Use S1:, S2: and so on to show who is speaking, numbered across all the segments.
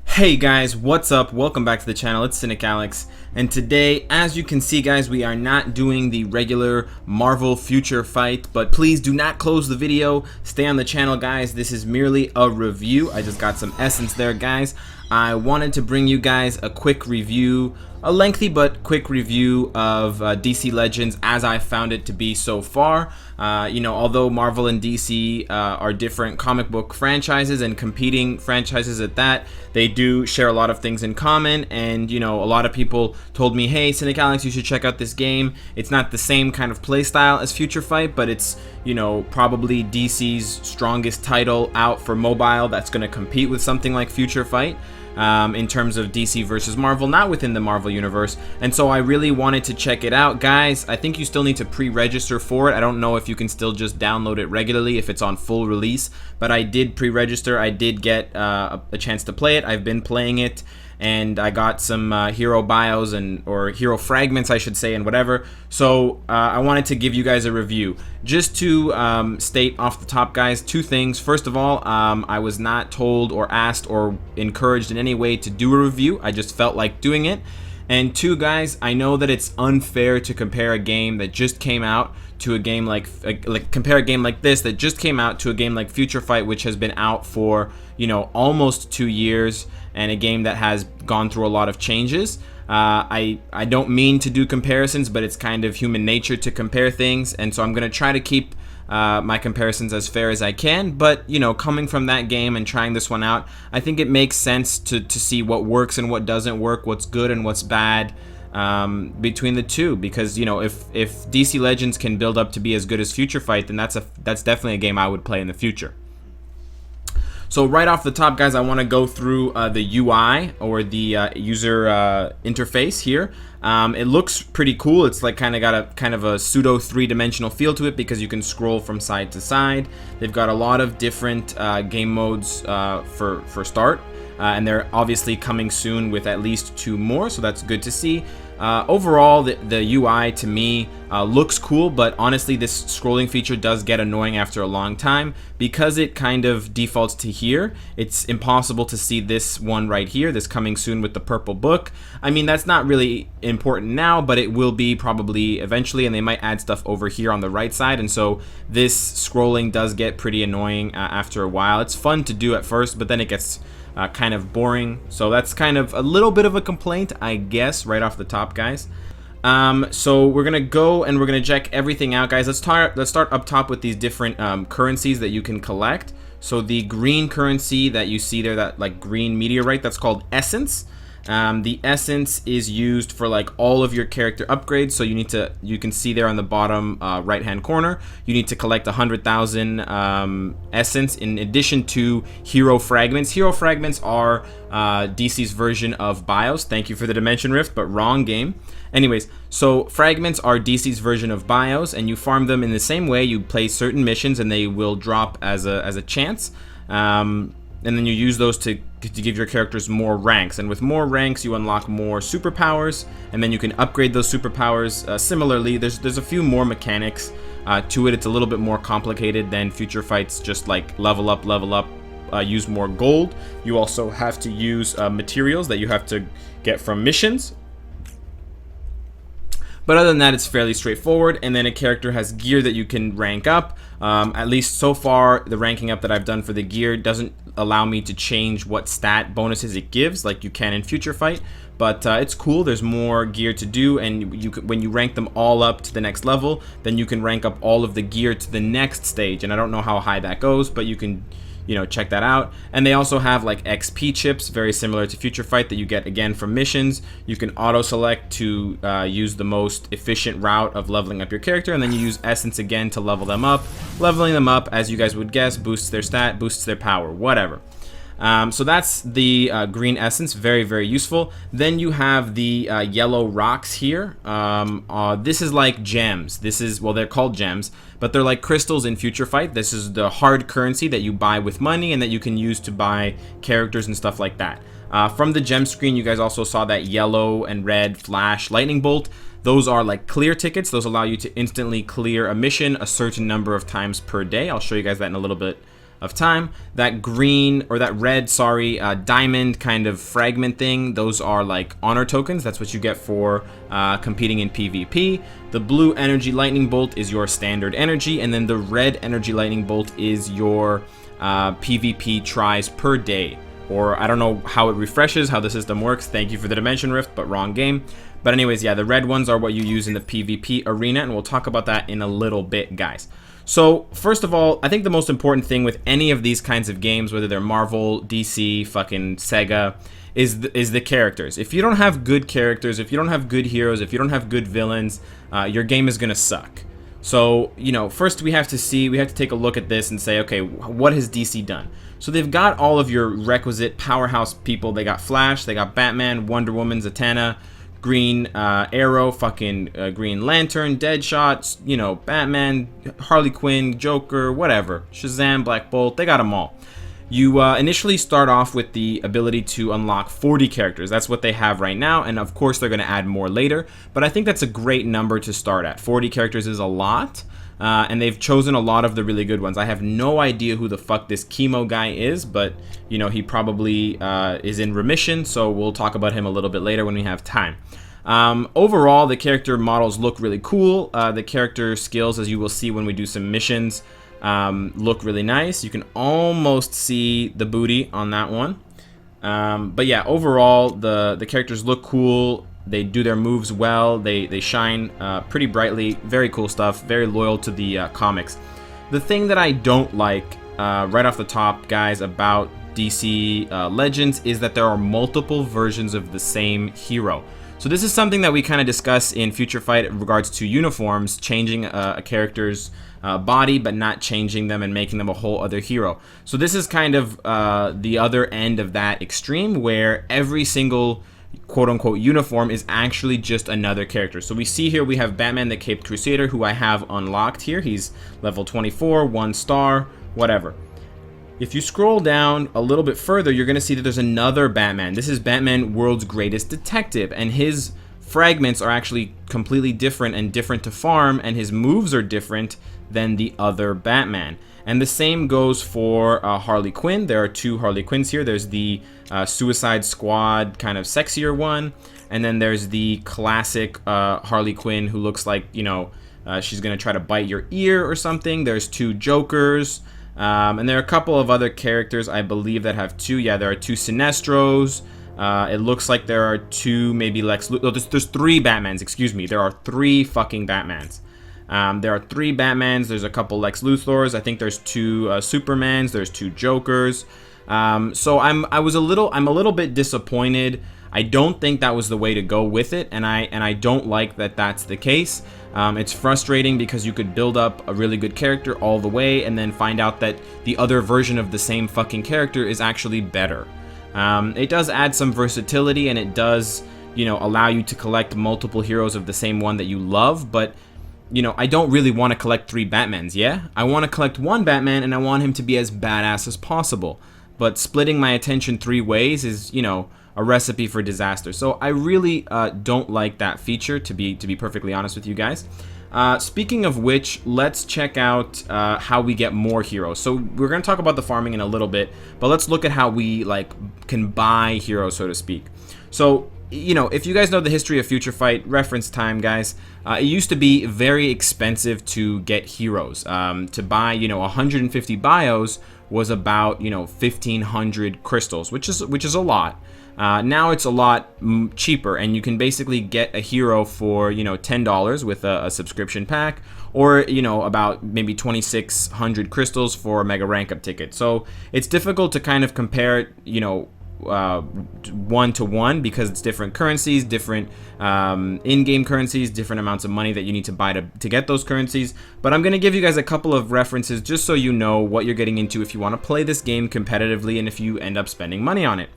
S1: Hey guys, what's up? Welcome back to the channel. It's Cynicalex, and today, as you can see guys, we are not doing the regular Marvel Future Fight, but please do not close the video. Stay on the channel guys. This is merely a review. I just got some essence there guys. I wanted to bring you guys a quick review, a lengthy but quick review of DC Legends as I found it to be so far. Although Marvel and DC are different comic book franchises and competing franchises at that, they do share a lot of things in common. And a lot of people told me, hey Cynicalex, you should check out this game. It's not the same kind of playstyle as Future Fight, but it's probably DC's strongest title out for mobile that's going to compete with something like Future Fight. In terms of DC versus Marvel, not within the Marvel universe. And so I really wanted to check it out. Guys, I think you still need to pre-register for it. I don't know if you can still just download it regularly if it's on full release, but I did pre-register. I did get a chance to play it. I've been playing it, and I got some hero bios or hero fragments, I should say, and whatever. So I wanted to give you guys a review. Just to state off the top, guys, two things. First of all, I was not told or asked or encouraged in any way to do a review. I just felt like doing it. And two, guys, I know that it's unfair to compare a game that just came out to a game compare a game like this that just came out to a game like Future Fight, which has been out for almost 2 years, and a game that has gone through a lot of changes. I don't mean to do comparisons, but it's kind of human nature to compare things, and so I'm gonna try to keep my comparisons as fair as I can. But coming from that game and trying this one out, I think it makes sense to see what works and what doesn't work, what's good and what's bad between the two, because if DC Legends can build up to be as good as Future Fight, then that's definitely a game I would play in the future. So right off the top, guys, I want to go through the UI, or the user interface here. It looks pretty cool. It's like got a pseudo three-dimensional feel to it because you can scroll from side to side. They've got a lot of different game modes for start, and they're obviously coming soon with at least 2 more, so that's good to see. Overall, the UI to me looks cool, but honestly this scrolling feature does get annoying after a long time because it kind of defaults to here. It's impossible to see this one right here, this coming soon with the purple book. I mean, that's not really important now, but it will be probably eventually, and they might add stuff over here on the right side, and so this scrolling does get pretty annoying after a while. It's fun to do at first, but then it gets kind of boring. So that's kind of a little bit of a complaint, I guess, right off the top, guys. So we're gonna go and we're gonna check everything out, guys. Let's start up top with these different currencies that you can collect. So the green currency that you see there, that like green meteorite, that's called essence. The essence is used for like all of your character upgrades. So you can see there on the bottom right hand corner, you need to collect 100,000 essence in addition to hero fragments. Hero fragments are DC's version of bios. Thank you for the dimension rift, but wrong game. Anyways, so fragments are DC's version of bios, and you farm them in the same way. You play certain missions and they will drop as a chance, and then you use those to give your characters more ranks, and with more ranks you unlock more superpowers, and then you can upgrade those superpowers. Similarly, there's a few more mechanics to it. It's a little bit more complicated than Future Fight's just like level up, use more gold. You also have to use materials that you have to get from missions. But other than that, it's fairly straightforward, and then a character has gear that you can rank up. At least so far, the ranking up that I've done for the gear doesn't allow me to change what stat bonuses it gives like you can in Future Fight, but it's cool. There's more gear to do, and when you rank them all up to the next level, then you can rank up all of the gear to the next stage, and I don't know how high that goes, but you can check that out. And they also have like XP chips, very similar to Future Fight, that you get again from missions. You can auto select to use the most efficient route of leveling up your character, and then you use essence again to level them up. Leveling them up, as you guys would guess, boosts their stat, boosts their power, whatever. So that's the green essence, very, very useful. Then you have the yellow rocks here. This is like gems. Well, they're called gems, but they're like crystals in Future Fight. This is the hard currency that you buy with money and that you can use to buy characters and stuff like that. From the gem screen, you guys also saw that yellow and red flash lightning bolt. Those are like clear tickets. Those allow you to instantly clear a mission a certain number of times per day. I'll show you guys that in a little bit of time. That green, or that red, sorry, diamond kind of fragment thing, those are like honor tokens. That's what you get for competing in PvP. The blue energy lightning bolt is your standard energy, and then the red energy lightning bolt is your PvP tries per day. Or I don't know how it refreshes, how the system works. Thank you for the dimension rift, but wrong game. But anyways, yeah, the red ones are what you use in the PvP arena, and we'll talk about that in a little bit, guys. So first of all, I think the most important thing with any of these kinds of games, whether they're Marvel, DC, fucking Sega, is the characters. If you don't have good characters, if you don't have good heroes, if you don't have good villains, your game is gonna suck. So, you know, first we have to take a look at this and say, okay, what has DC done? So they've got all of your requisite powerhouse people. They got Flash, they got Batman, Wonder Woman, Zatanna, Green Arrow, fucking Green Lantern, Deadshot, you know, Batman, Harley Quinn, Joker, whatever, Shazam, Black Bolt, they got them all. You initially start off with the ability to unlock 40 characters. That's what they have right now, and of course they're going to add more later, but I think that's a great number to start at. 40 characters is a lot, and they've chosen a lot of the really good ones. I have no idea who the fuck this chemo guy is, but, you know, he probably is in remission, so we'll talk about him a little bit later when we have time. Overall, the character models look really cool. The character skills, as you will see when we do some missions, look really nice. You can almost see the booty on that one. But yeah, overall, the characters look cool. They do their moves well. They shine pretty brightly. Very cool stuff. Very loyal to the comics. The thing that I don't like right off the top, guys, about DC Legends is that there are multiple versions of the same hero. So this is something that we kind of discuss in Future Fight in regards to uniforms, changing a character's body but not changing them and making them a whole other hero. So this is kind of the other end of that extreme, where every single quote-unquote uniform is actually just another character. So we see here we have Batman the Caped Crusader, who I have unlocked here. He's level 24, 1 star, whatever. If you scroll down a little bit further, you're going to see that there's another Batman. This is Batman, World's Greatest Detective, and his fragments are actually completely different and different to farm, and his moves are different than the other Batman. And the same goes for Harley Quinn. There are 2 Harley Quinns here. There's the Suicide Squad kind of sexier one, and then there's the classic Harley Quinn who looks like, you know, she's going to try to bite your ear or something. There's 2 Jokers. And there are a couple of other characters, I believe, that have 2. Yeah, there are 2 Sinestros. It looks like there are 2, maybe Lex Luthor. Oh, there's 3 Batmans, excuse me. There are 3 fucking Batmans. There are 3 Batmans. There's a couple Lex Luthors. I think there's 2 Supermans. There's 2 Jokers. So I'm a little bit disappointed. I don't think that was the way to go with it, and I don't like that that's the case. It's frustrating because you could build up a really good character all the way and then find out that the other version of the same fucking character is actually better. It does add some versatility, and it does, you know, allow you to collect multiple heroes of the same one that you love, but, you know, I don't really want to collect 3 Batmans, yeah? I want to collect 1 Batman, and I want him to be as badass as possible. But splitting my attention 3 ways is, you know, a recipe for disaster. So I really don't like that feature, to be perfectly honest with you guys. Speaking of which, let's check out how we get more heroes. So we're going to talk about the farming in a little bit, but let's look at how we can buy heroes, so to speak. So, you know, if you guys know the history of Future Fight, reference time, guys, it used to be very expensive to get heroes. To buy, you know, 150 bios was about, you know, 1,500 crystals, which is a lot. Now it's a lot cheaper, and you can basically get a hero for, you know, $10 with a subscription pack, or, you know, about maybe 2,600 crystals for a mega rank up ticket. So it's difficult to kind of compare it, you know, 1 to 1, because it's different currencies, different in-game currencies, different amounts of money that you need to buy to get those currencies. But I'm going to give you guys a couple of references just so you know what you're getting into if you want to play this game competitively and if you end up spending money on it.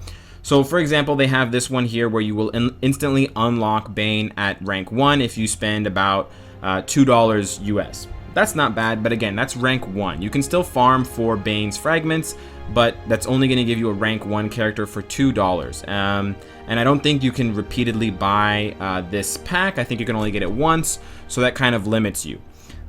S1: So, for example, they have this one here where you will instantly unlock Bane at rank 1 if you spend about $2 US. That's not bad, but again, that's rank 1. You can still farm for Bane's fragments, but that's only going to give you a rank 1 character for $2. And I don't think you can repeatedly buy this pack. I think you can only get it once, so that kind of limits you.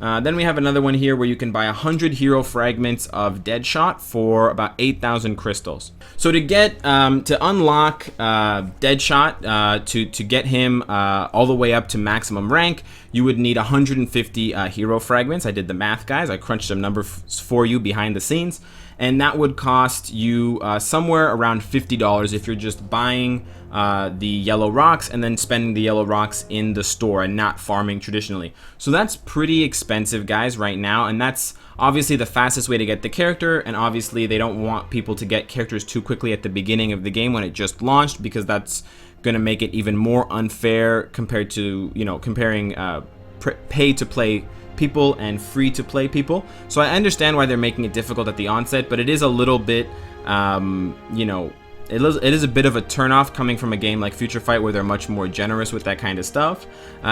S1: Then we have another one here where you can buy 100 hero fragments of Deadshot for about 8,000 crystals. So to get to unlock Deadshot, to get him all the way up to maximum rank, you would need 150 hero fragments. I did the math, guys. I crunched some numbers for you behind the scenes, and that would cost you somewhere around $50 if you're just buying the yellow rocks and then spending the yellow rocks in the store and not farming traditionally. So that's pretty expensive, guys, right now, and that's obviously the fastest way to get the character, and obviously they don't want people to get characters too quickly at the beginning of the game when it just launched, because that's going to make it even more unfair compared to, you know, comparing pay to play people and free to play people. So I understand why they're making it difficult at the onset, but it is a little bit, you know, it is a bit of a turnoff coming from a game like Future Fight where they're much more generous with that kind of stuff.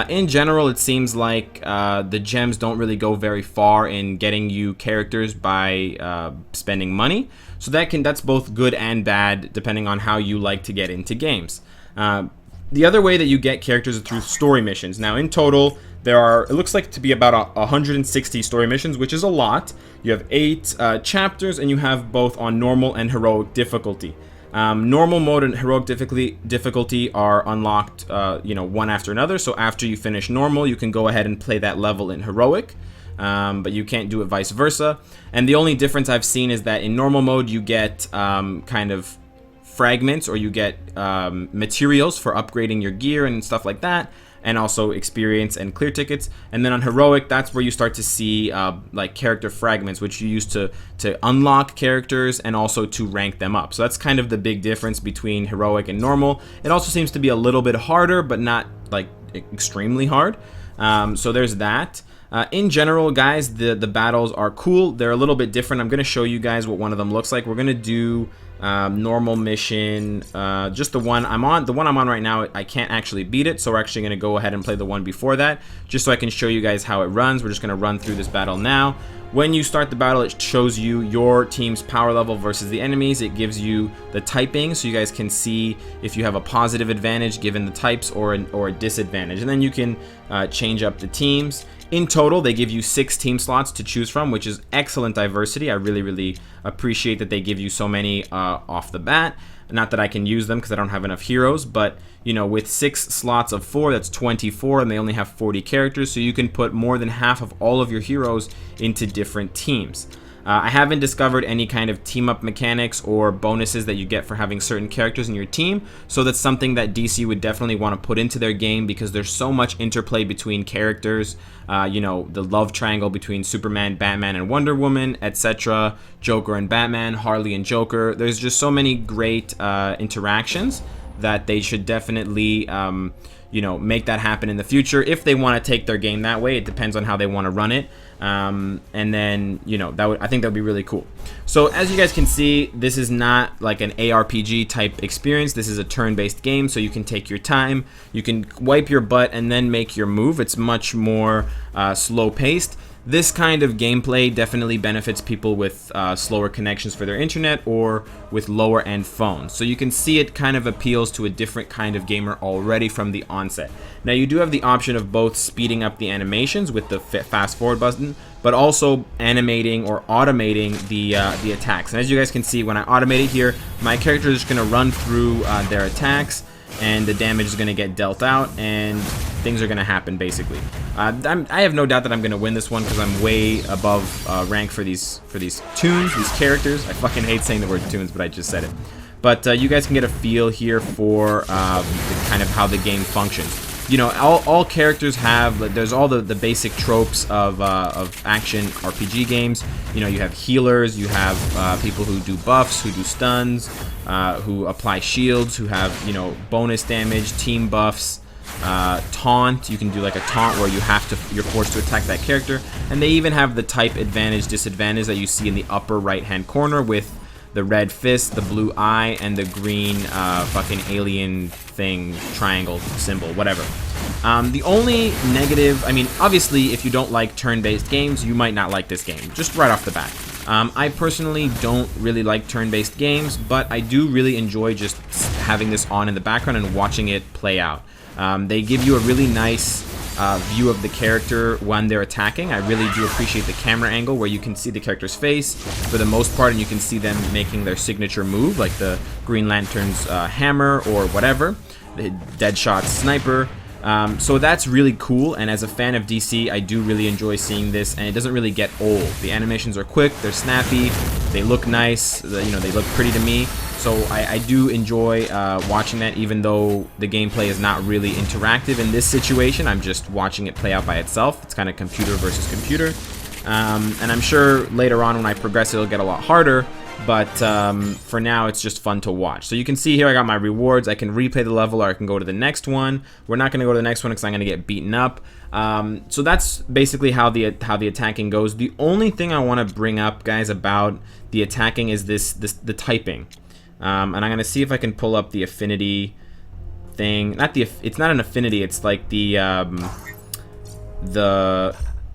S1: In general, it seems like the gems don't really go very far in getting you characters by spending money. So that's both good and bad depending on how you like to get into games. The other way that you get characters is through story missions. Now, in total, there are, it looks like to be about 160 story missions, which is a lot. You have 8 chapters, and you have both on normal and heroic difficulty. Normal mode and heroic difficulty are unlocked, you know, one after another. So after you finish normal, you can go ahead and play that level in heroic, but you can't do it vice versa. And the only difference I've seen is that in normal mode, you get kind of fragments, or you get materials for upgrading your gear and stuff like that, and also experience and clear tickets. And then on heroic, that's where you start to see like character fragments, which you use to unlock characters and also to rank them up. So that's kind of the big difference between heroic and normal. It also seems to be a little bit harder, but not like extremely hard. So there's that. In general, guys, the battles are cool. They're a little bit different. I'm going to show you guys what one of them looks like. We're going to do normal mission, just the one I'm on. The one I'm on right now, I can't actually beat it, so we're actually going to go ahead and play the one before that, just so I can show you guys how it runs. We're just going to run through this battle now. When you start the battle, it shows you your team's power level versus the enemies. It gives you the typing, so you guys can see if you have a positive advantage given the types or a disadvantage. And then you can change up the teams. In total, they give you 6 team slots to choose from, which is excellent diversity. I really, really appreciate that they give you so many off the bat. Not that I can use them because I don't have enough heroes, but you know, with 6 slots of 4, that's 24, and they only have 40 characters, so you can put more than half of all of your heroes into different teams. I haven't discovered any kind of team-up mechanics or bonuses that you get for having certain characters in your team, so that's something that DC would definitely want to put into their game, because there's so much interplay between characters, you know, the love triangle between Superman, Batman, and Wonder Woman, etc., Joker and Batman, Harley and Joker. There's just so many great interactions that they should definitely you know, make that happen in the future if they want to take their game that way. It depends on how they want to run it. And then, you know, I think that would be really cool. So as you guys can see, this is not like an ARPG type experience. This is a turn-based game, so you can take your time. You can wipe your butt and then make your move. It's much more slow-paced. This kind of gameplay definitely benefits people with slower connections for their internet or with lower end phones. So you can see it kind of appeals to a different kind of gamer already from the onset. Now you do have the option of both speeding up the animations with the fast forward button, but also animating or automating the attacks. And as you guys can see, when I automate it here, my character is just going to run through their attacks, and the damage is going to get dealt out, and things are going to happen, basically. I have no doubt that I'm going to win this one because I'm way above rank for these toons, these characters. I fucking hate saying the word toons, but I just said it. But you guys can get a feel here for kind of how the game functions. You know, all characters have, there's all the basic tropes of action RPG games. You know, you have healers, you have people who do buffs, who do stuns, who apply shields, who have, you know, bonus damage, team buffs, taunt. You can do like a taunt where you're forced to attack that character. And they even have the type advantage, disadvantage that you see in the upper right hand corner with the red fist, the blue eye, and the green fucking alien thing, triangle symbol, whatever. The only negative, I mean, obviously, if you don't like turn-based games, you might not like this game, just right off the bat. I personally don't really like turn-based games, but I do really enjoy just having this on in the background and watching it play out. They give you a really nice view of the character when they're attacking. I really do appreciate the camera angle where you can see the character's face for the most part, and you can see them making their signature move, like the Green Lantern's hammer or whatever, the Deadshot's sniper. So that's really cool, and as a fan of DC, I do really enjoy seeing this, and it doesn't really get old. The animations are quick, they're snappy, they look nice, you know, they look pretty to me. So I do enjoy watching that, even though the gameplay is not really interactive in this situation. I'm just watching it play out by itself. It's kind of computer versus computer. And I'm sure later on when I progress, it'll get a lot harder. But for now, it's just fun to watch. So you can see here I got my rewards. I can replay the level, or I can go to the next one. We're not going to go to the next one because I'm going to get beaten up. So that's basically how the attacking goes. The only thing I want to bring up, guys, about the attacking is the typing. And I'm going to see if I can pull up the affinity thing. It's not an affinity. It's like the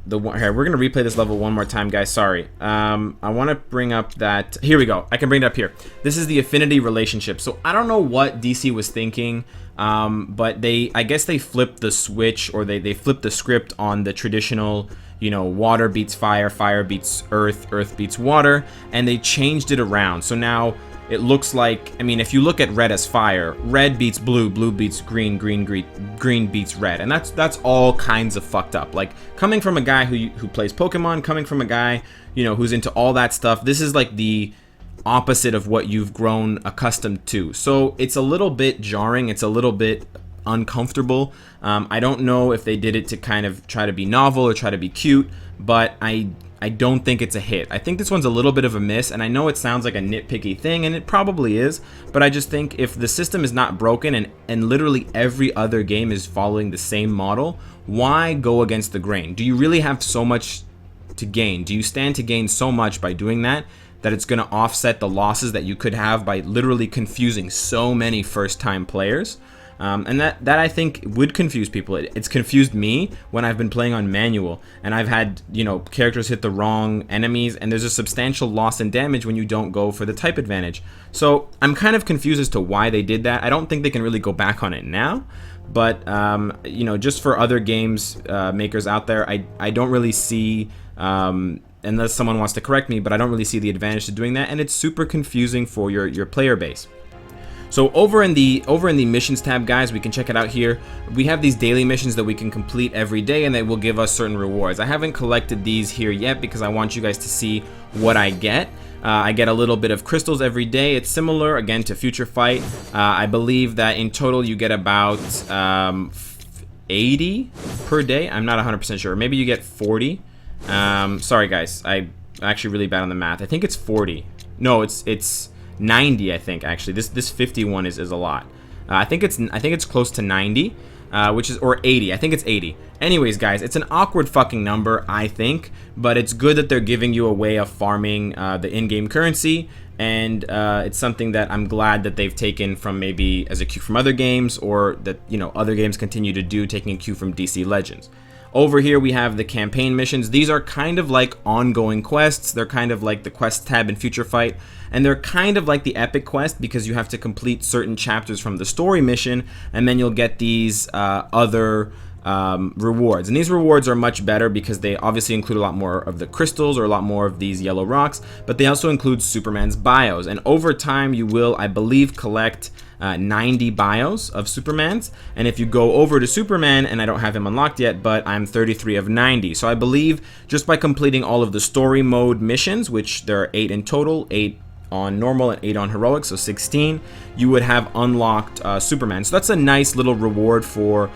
S1: one here. We're gonna replay this level one more time, guys. Sorry. I want to bring up that. Here we go. I can bring it up here. This is the affinity relationship. So I don't know what DC was thinking, but I guess they flipped the switch, or they flipped the script on the traditional, you know, water beats fire, fire beats earth, earth beats water, and they changed it around. So now it looks like, I mean, if you look at red as fire, red beats blue, blue beats green, green beats red, and that's all kinds of fucked up. Like, coming from a guy who plays Pokemon, coming from a guy, you know, who's into all that stuff, this is like the opposite of what you've grown accustomed to. So it's a little bit jarring, it's a little bit uncomfortable. I don't know if they did it to kind of try to be novel or try to be cute, but I don't think it's a hit. I think this one's a little bit of a miss, and I know it sounds like a nitpicky thing, and it probably is, but I just think if the system is not broken and literally every other game is following the same model, why go against the grain? Do you really have so much to gain? Do you stand to gain so much by doing that it's going to offset the losses that you could have by literally confusing so many first-time players? And that I think would confuse people. It's confused me when I've been playing on manual, and I've had, you know, characters hit the wrong enemies, and there's a substantial loss in damage when you don't go for the type advantage. So I'm kind of confused as to why they did that. I don't think they can really go back on it now, but you know, just for other games makers out there, I don't really see, unless someone wants to correct me, but I don't really see the advantage to doing that, and it's super confusing for your player base. So over in the missions tab, guys, we can check it out here. We have these daily missions that we can complete every day, and they will give us certain rewards. I haven't collected these here yet because I want you guys to see what I get. I get a little bit of crystals every day. It's similar, again, to Future Fight. I believe that in total you get about 80 per day. I'm not 100% sure. Maybe you get 40. Sorry, guys. I'm actually really bad on the math. I think it's 40. No, it's 90, I think, actually. This 51 is a lot. I think it's close to 90, which is, or 80. I think it's 80. Anyways, guys, it's an awkward fucking number, I think, but it's good that they're giving you a way of farming the in-game currency, and it's something that I'm glad that they've taken from maybe as a cue from other games, or that, you know, other games continue to do, taking a cue from DC Legends. Over here we have the campaign missions. These are kind of like ongoing quests. They're kind of like the quest tab in Future Fight, and they're kind of like the epic quest because you have to complete certain chapters from the story mission, and then you'll get these other rewards. And these rewards are much better because they obviously include a lot more of the crystals, or a lot more of these yellow rocks, but they also include Superman's bios. And over time you will, I believe, collect 90 bios of Superman's, and if you go over to Superman, and I don't have him unlocked yet, but I'm 33 of 90, so I believe just by completing all of the story mode missions, which there are 8 in total, 8 on normal and 8 on heroic, so 16, you would have unlocked Superman. So that's a nice little reward for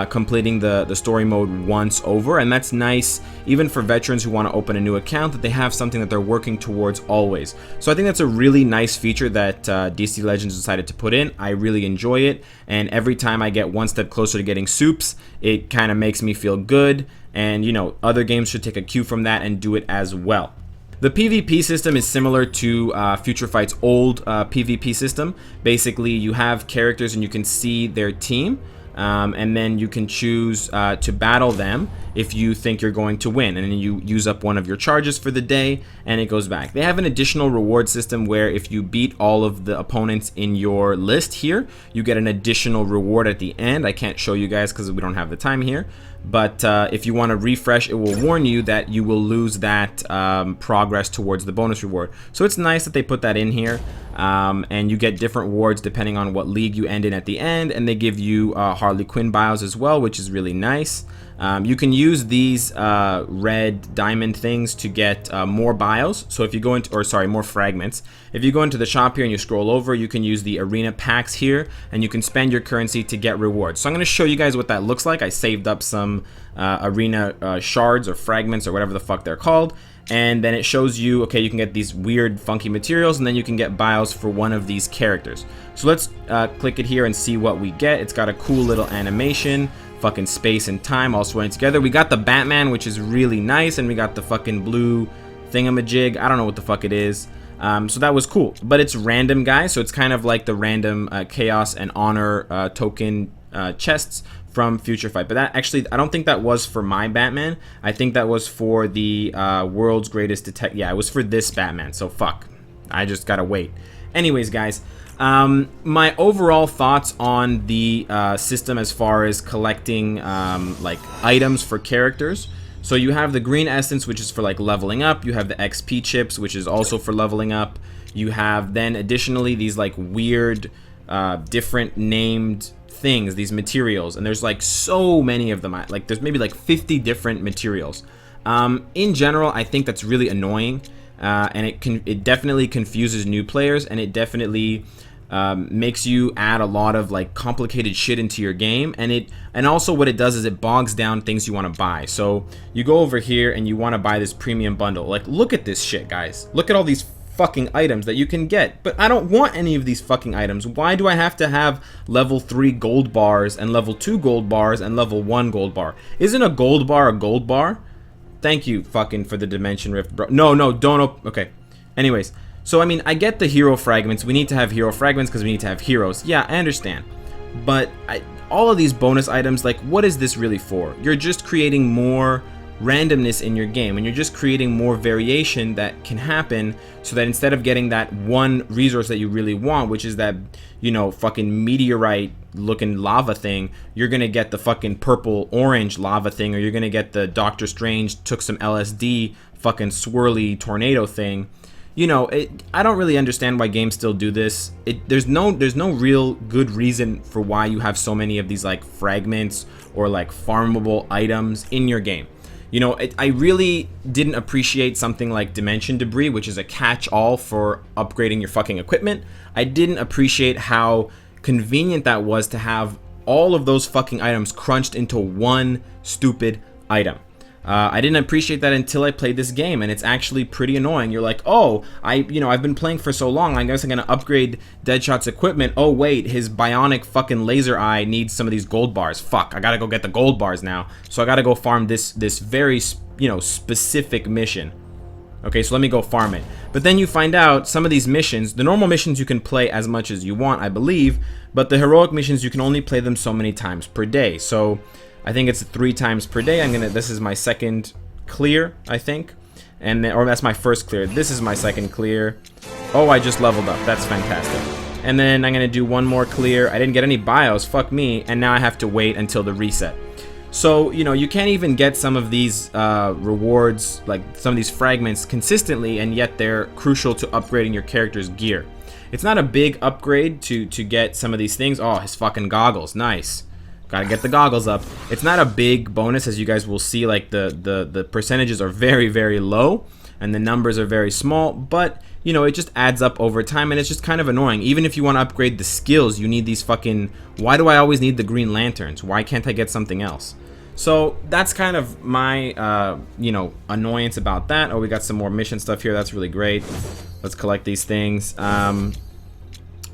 S1: completing the story mode once over, and that's nice even for veterans who want to open a new account, that they have something that they're working towards always. So I think that's a really nice feature that DC Legends decided to put in. I really enjoy it, and every time I get one step closer to getting Supes, it kind of makes me feel good, and, you know, other games should take a cue from that and do it as well. The PvP system is similar to Future Fight's old PvP system. Basically, you have characters and you can see their team, and then you can choose to battle them, if you think you're going to win, and then you use up one of your charges for the day and it goes back. They have an additional reward system where if you beat all of the opponents in your list here, you get an additional reward at the end. I can't show you guys because we don't have the time here, but if you want to refresh, it will warn you that you will lose that progress towards the bonus reward. So it's nice that they put that in here, and you get different rewards depending on what league you end in at the end, and they give you Harley Quinn bios as well, which is really nice. You can use these red diamond things to get more bios. So if you go into, or sorry, more fragments. If you go into the shop here and you scroll over, you can use the arena packs here, and you can spend your currency to get rewards. So I'm going to show you guys what that looks like. I saved up some arena shards or fragments or whatever the fuck they're called. And then it shows you, okay, you can get these weird funky materials, and then you can get bios for one of these characters. So let's click it here and see what we get. It's got a cool little animation, fucking space and time all swirling together. We got the Batman, which is really nice, and we got the fucking blue thingamajig. I don't know what the fuck it is. So that was cool, but it's random, guys. So it's kind of like the random chaos and honor token chests from Future Fight. But that actually, I don't think that was for my Batman. I think that was for the world's greatest detective. Yeah, it was for this Batman. So fuck, I just gotta wait. Anyways, guys, my overall thoughts on the system as far as collecting like items for characters. So you have the green essence, which is for like leveling up. You have the XP chips, which is also for leveling up. You have then additionally these like weird different named things, these materials, and there's like so many of them. Like there's maybe like 50 different materials. In general, I think that's really annoying, and it definitely confuses new players, and it definitely makes you add a lot of like complicated shit into your game, and also what it does is it bogs down things you want to buy. So you go over here and you want to buy this premium bundle. Like, look at this shit, guys. Look at all these fucking items that you can get, but I don't want any of these fucking items. Why do I have to have level 3 gold bars and level 2 gold bars and level 1 gold bar? Isn't a gold bar a gold bar? Thank you fucking for the dimension rift, bro. No, don't. Okay. Anyways, so I mean, I get the hero fragments. We need to have hero fragments because we need to have heroes. Yeah, I understand. But all of these bonus items, like, what is this really for? You're just creating more randomness in your game, and you're just creating more variation that can happen, so that instead of getting that one resource that you really want, which is that, you know, fucking meteorite looking lava thing, you're gonna get the fucking purple orange lava thing, or you're gonna get the Doctor Strange took some LSD fucking swirly tornado thing. You know, I don't really understand why games still do this. There's no real good reason for why you have so many of these like fragments or like farmable items in your game. You know, I really didn't appreciate something like Dimension Debris, which is a catch-all for upgrading your fucking equipment. I didn't appreciate how convenient that was to have all of those fucking items crunched into one stupid item. I didn't appreciate that until I played this game, and it's actually pretty annoying. You're like, oh, I've been playing for so long, I guess I'm gonna upgrade Deadshot's equipment. Oh wait, his bionic fucking laser eye needs some of these gold bars. Fuck, I gotta go get the gold bars now. So I gotta go farm this very, you know, specific mission. Okay, so let me go farm it. But then you find out some of these missions, the normal missions you can play as much as you want, I believe, but the heroic missions you can only play them so many times per day. So I think it's 3 times per day. This is my second clear, I think. And then, or that's my first clear. This is my second clear. Oh, I just leveled up. That's fantastic. And then I'm gonna do one more clear. I didn't get any bios, fuck me, and now I have to wait until the reset. So, you know, you can't even get some of these rewards, like some of these fragments consistently, and yet they're crucial to upgrading your character's gear. It's not a big upgrade to get some of these things. Oh, his fucking goggles, nice. Gotta get the goggles up. It's not a big bonus, as you guys will see. Like the percentages are very, very low, and the numbers are very small, but you know, it just adds up over time, and it's just kind of annoying. Even if you want to upgrade the skills, you need these fucking, why do I always need the green lanterns? Why can't I get something else? So that's kind of my you know, annoyance about that. Oh, we got some more mission stuff here. That's really great. Let's collect these things.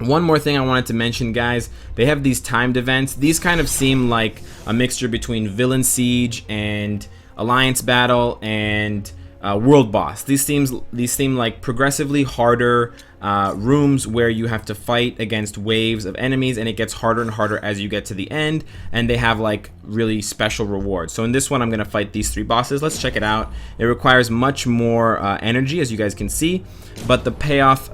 S1: One more thing I wanted to mention, guys, they have these timed events. These kind of seem like a mixture between Villain Siege and Alliance Battle and world boss. These seem like progressively harder rooms where you have to fight against waves of enemies, and it gets harder and harder as you get to the end, and they have like really special rewards. So in this one I'm gonna fight these 3 bosses. Let's check it out. It requires much more energy, as you guys can see, but the payoff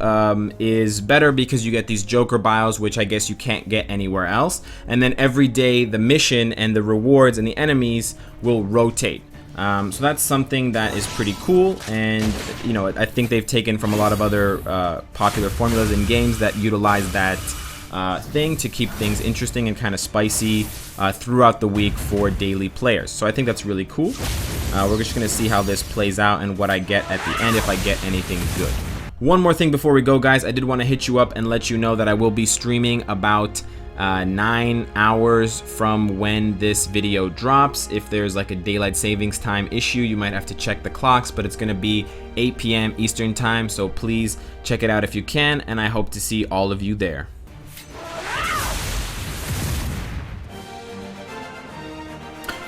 S1: is better because you get these Joker bios, which I guess you can't get anywhere else, and then every day the mission and the rewards and the enemies will rotate. So that's something that is pretty cool, and you know, I think they've taken from a lot of other popular formulas in games that utilize that thing to keep things interesting and kind of spicy throughout the week for daily players. So I think that's really cool. We're just going to see how this plays out and what I get at the end, if I get anything good. One more thing before we go, guys, I did want to hit you up and let you know that I will be streaming about 9 hours from when this video drops. If there's like a daylight savings time issue, you might have to check the clocks, but it's gonna be 8 p.m. Eastern time, so please check it out if you can, and I hope to see all of you there.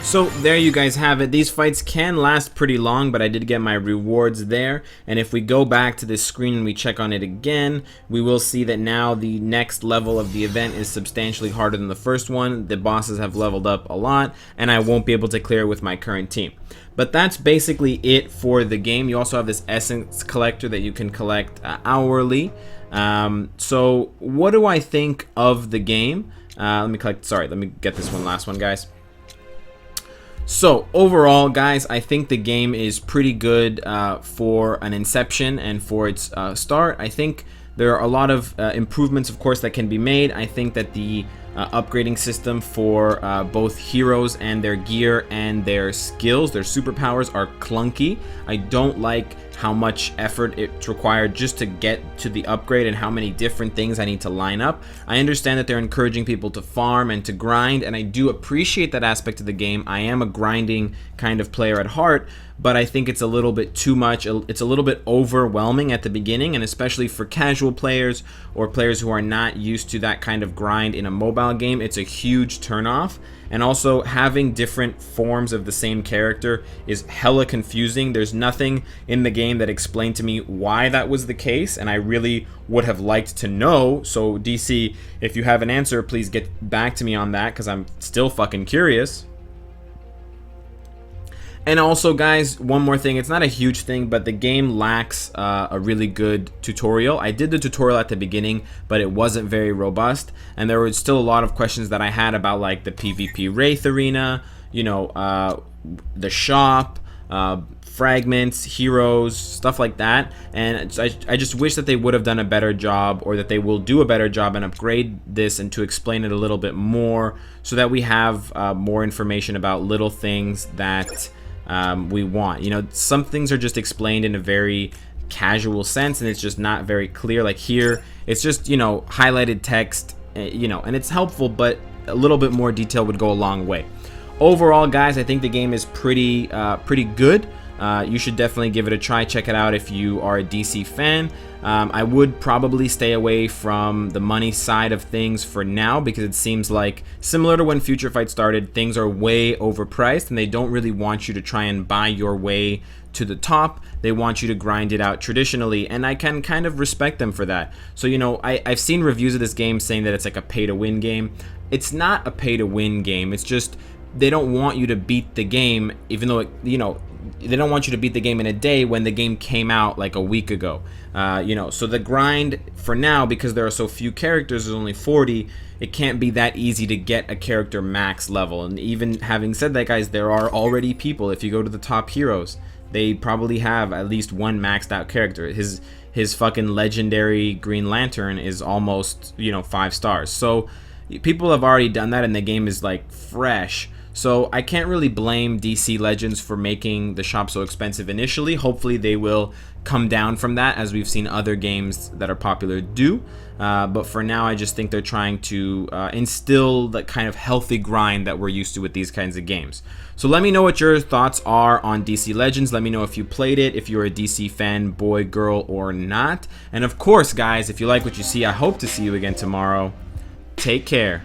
S1: So there you guys have it. These fights can last pretty long, but I did get my rewards there. And if we go back to this screen and we check on it again, we will see that now the next level of the event is substantially harder than the first one. The bosses have leveled up a lot, and I won't be able to clear with my current team. But that's basically it for the game. You also have this essence collector that you can collect hourly. So what do I think of the game? Let me get this last one, guys. So overall, guys, I think the game is pretty good for an inception and for its start. I think there are a lot of improvements, of course, that can be made. I think that the upgrading system for both heroes and their gear and their skills, their superpowers, are clunky. I don't like how much effort it's required just to get to the upgrade and how many different things I need to line up. I understand that they're encouraging people to farm and to grind, and I do appreciate that aspect of the game. I am a grinding kind of player at heart, but I think it's a little bit too much. It's a little bit overwhelming at the beginning, and especially for casual players or players who are not used to that kind of grind in a mobile game, it's a huge turnoff. And also, having different forms of the same character is hella confusing. There's nothing in the game that explained to me why that was the case, and I really would have liked to know. So DC, if you have an answer, please get back to me on that, because I'm still fucking curious. And also, guys, one more thing. It's not a huge thing, but the game lacks a really good tutorial. I did the tutorial at the beginning, but it wasn't very robust, and there were still a lot of questions that I had about, like, the PvP Wraith Arena, you know, the shop, fragments, heroes, stuff like that. And I just wish that they would have done a better job, or that they will do a better job and upgrade this and to explain it a little bit more, so that we have more information about little things that we want. You know, some things are just explained in a very casual sense, and it's just not very clear. Like here, it's just, you know, highlighted text, you know, and it's helpful, but a little bit more detail would go a long way. Overall, guys, I think the game is pretty good. You should definitely give it a try. Check it out if you are a DC fan. I would probably stay away from the money side of things for now, because it seems like, similar to when Future Fight started, things are way overpriced, and they don't really want you to try and buy your way to the top. They want you to grind it out traditionally, and I can kind of respect them for that. So, you know, I've seen reviews of this game saying that it's like a pay-to-win game. It's not a pay-to-win game. It's just they don't want you to beat the game, even though, you know, they don't want you to beat the game in a day when the game came out like a week ago. You know, so the grind for now, because there are so few characters, there's only 40, it can't be that easy to get a character max level. And even having said that, guys, there are already people, if you go to the top heroes, they probably have at least one maxed out character. His fucking legendary Green Lantern is almost, you know, 5 stars. So people have already done that, and the game is like fresh. So I can't really blame DC Legends for making the shop so expensive initially. Hopefully they will come down from that, as we've seen other games that are popular do. But for now, I just think they're trying to instill the kind of healthy grind that we're used to with these kinds of games. So let me know what your thoughts are on DC Legends. Let me know if you played it, if you're a DC fan, boy, girl, or not. And of course, guys, if you like what you see, I hope to see you again tomorrow. Take care.